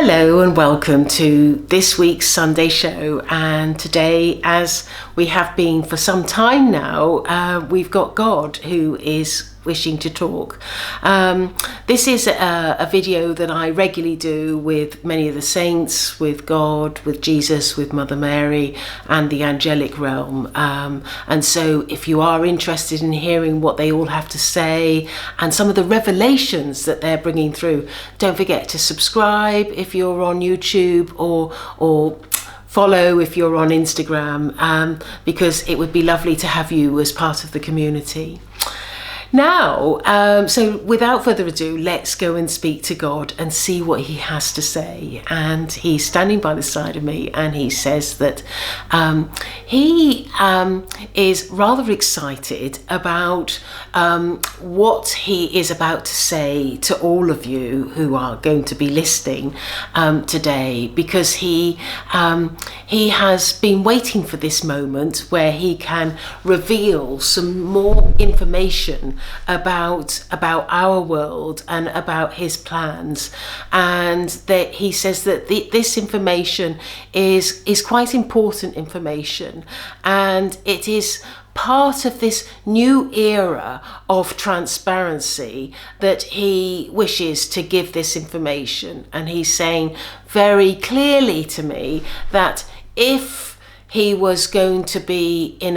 Hello and welcome to this week's Sunday show, and today, as we have been for some time now, we've got God who is wishing to talk. This is a video that I regularly do with many of the saints, with God, with Jesus, with Mother Mary and the angelic realm, and so if you are interested in hearing what they all have to say and some of the revelations that they're bringing through, don't forget to subscribe if you're on YouTube, or follow if you're on Instagram, because it would be lovely to have you as part of the community. Now, so without further ado, let's go and speak to God and see what he has to say. And he's standing by the side of me, and he says that he is rather excited about what he is about to say to all of you who are going to be listening today, because he has been waiting for this moment where he can reveal some more information about our world and about his plans, and that he says that this information is quite important information, and it is part of this new era of transparency that he wishes to give this information. And he's saying very clearly to me that if he was going to be in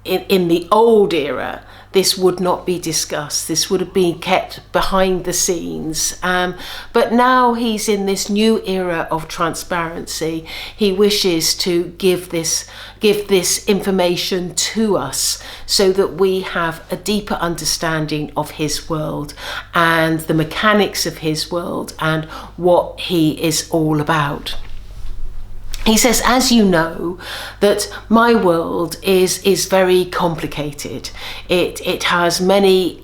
in the old era, this would not be discussed. This would have been kept behind the scenes. But now he's in this new era of transparency. He wishes to give this information to us so that we have a deeper understanding of his world and the mechanics of his world and what he is all about. He says, as you know, that my world is very complicated. It has many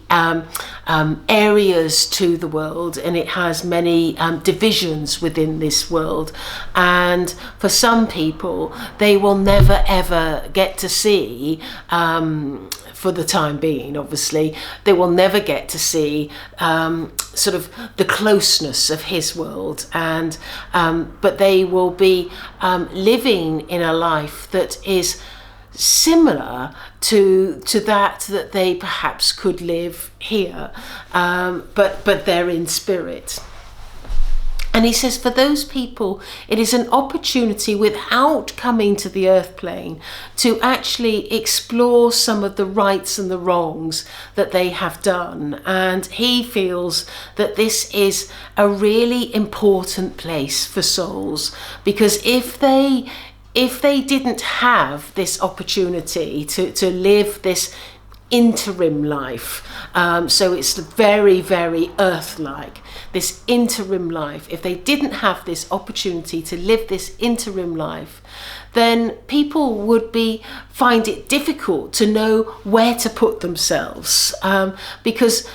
areas to the world, and it has many divisions within this world. And for some people, they will never ever get to see, for the time being, obviously, they will never get to see sort of the closeness of his world, and but they will be living in a life that is similar to that they perhaps could live here, but they're in spirit. And he says for those people, it is an opportunity, without coming to the earth plane, to actually explore some of the rights and the wrongs that they have done. And he feels that this is a really important place for souls, because if they didn't have this opportunity to live this interim life, so it's very, very earth-like, this interim life, if they didn't have this opportunity to live this interim life, then people would find it difficult to know where to put themselves, because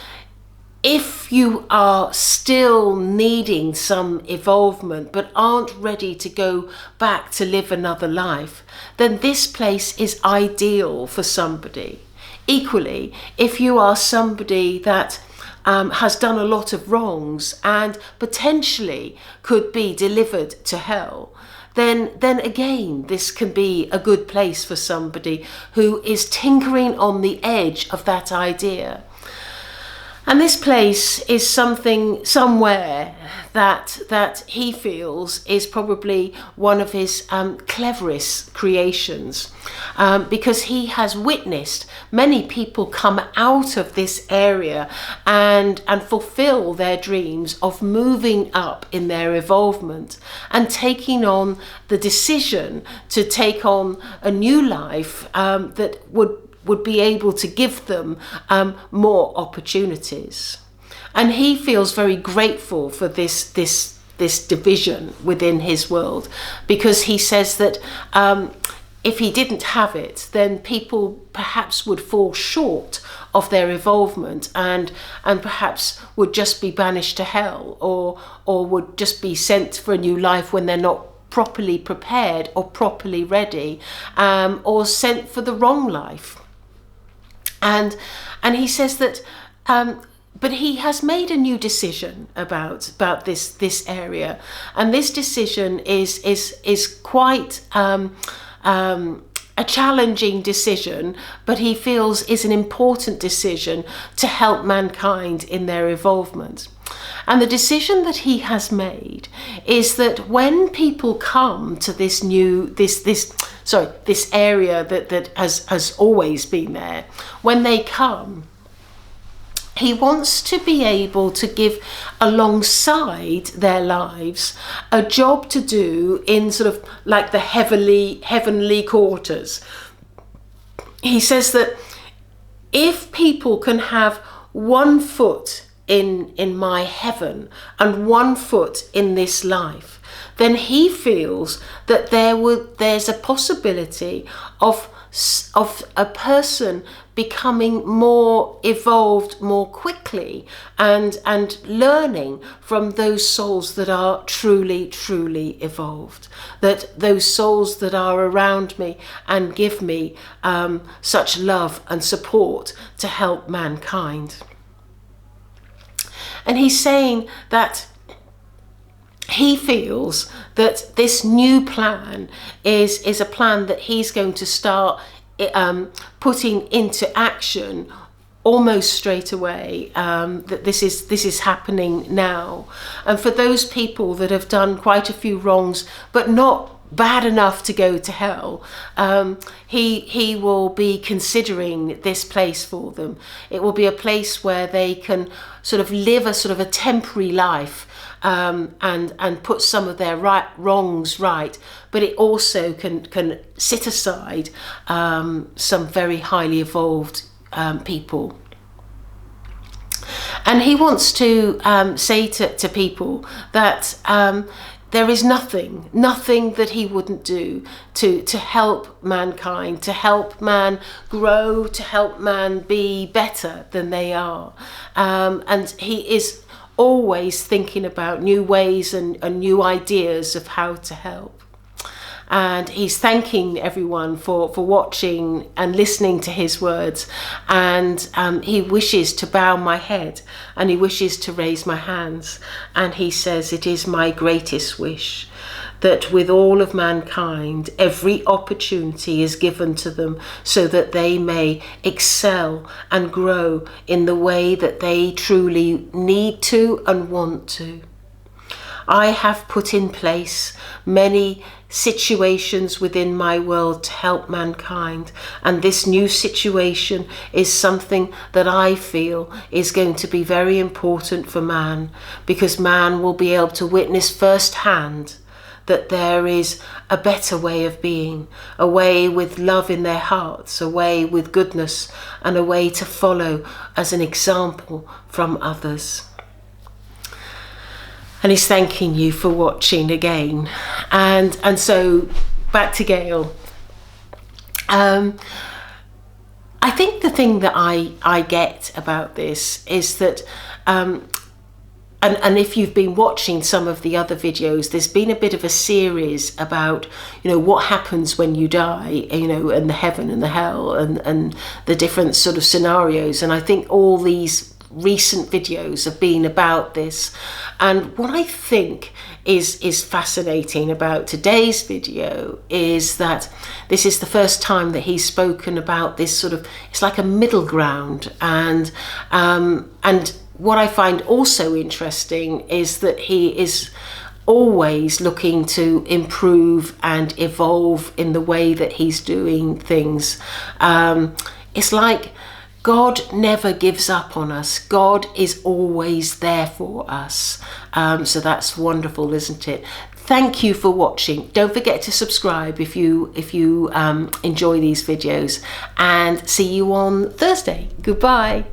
if you are still needing some evolvement but aren't ready to go back to live another life, then this place is ideal for somebody. Equally, if you are somebody that has done a lot of wrongs and potentially could be delivered to hell, then again, this can be a good place for somebody who is tinkering on the edge of that idea. And this place is somewhere that he feels is probably one of his cleverest creations, because he has witnessed many people come out of this area and fulfill their dreams of moving up in their evolvement and taking on the decision to take on a new life that would be able to give them more opportunities. And he feels very grateful for this division within his world, because he says that if he didn't have it, then people perhaps would fall short of their evolvement and perhaps would just be banished to hell, or would just be sent for a new life when they're not properly prepared or properly ready, or sent for the wrong life. And he says that but he has made a new decision about this area, and this decision is quite a challenging decision, but he feels is an important decision to help mankind in their evolvement. And the decision that he has made is that when people come to this area that has always been there, when they come, he wants to be able to give alongside their lives a job to do in sort of like the heavenly quarters. He says that if people can have 1 foot in my heaven and 1 foot in this life, then he feels that there's a possibility of a person becoming more evolved more quickly and learning from those souls that are truly evolved, that those souls that are around me and give me such love and support to help mankind. And he's saying that he feels that this new plan is a plan that he's going to start putting into action almost straight away, that this is happening now. And for those people that have done quite a few wrongs but not bad enough to go to hell, he will be considering this place for them. It will be a place where they can sort of live a temporary life, and put some of their wrongs right, but it also can sit aside some very highly evolved people. And he wants to say to people that there is nothing that he wouldn't do to help mankind, to help man grow, to help man be better than they are. And he is always thinking about new ways and new ideas of how to help. And he's thanking everyone for watching and listening to his words. And he wishes to bow my head and he wishes to raise my hands. And he says, it is my greatest wish that with all of mankind, every opportunity is given to them so that they may excel and grow in the way that they truly need to and want to. I have put in place many situations within my world to help mankind, and this new situation is something that I feel is going to be very important for man, because man will be able to witness firsthand that there is a better way of being, a way with love in their hearts, a way with goodness, and a way to follow as an example from others. And he's thanking you for watching again. And so back to Gail. I think the thing that I get about this is that and if you've been watching some of the other videos, there's been a bit of a series about, what happens when you die, and the heaven and the hell and the different sort of scenarios. And I think all these recent videos have been about this. And what I think is fascinating about today's video is that this is the first time that he's spoken about this sort of, it's like a middle ground. And what I find also interesting is that he is always looking to improve and evolve in the way that he's doing things. It's like God never gives up on us. God is always there for us. So that's wonderful, isn't it? Thank you for watching. Don't forget to subscribe if you enjoy these videos, and see you on Thursday. Goodbye.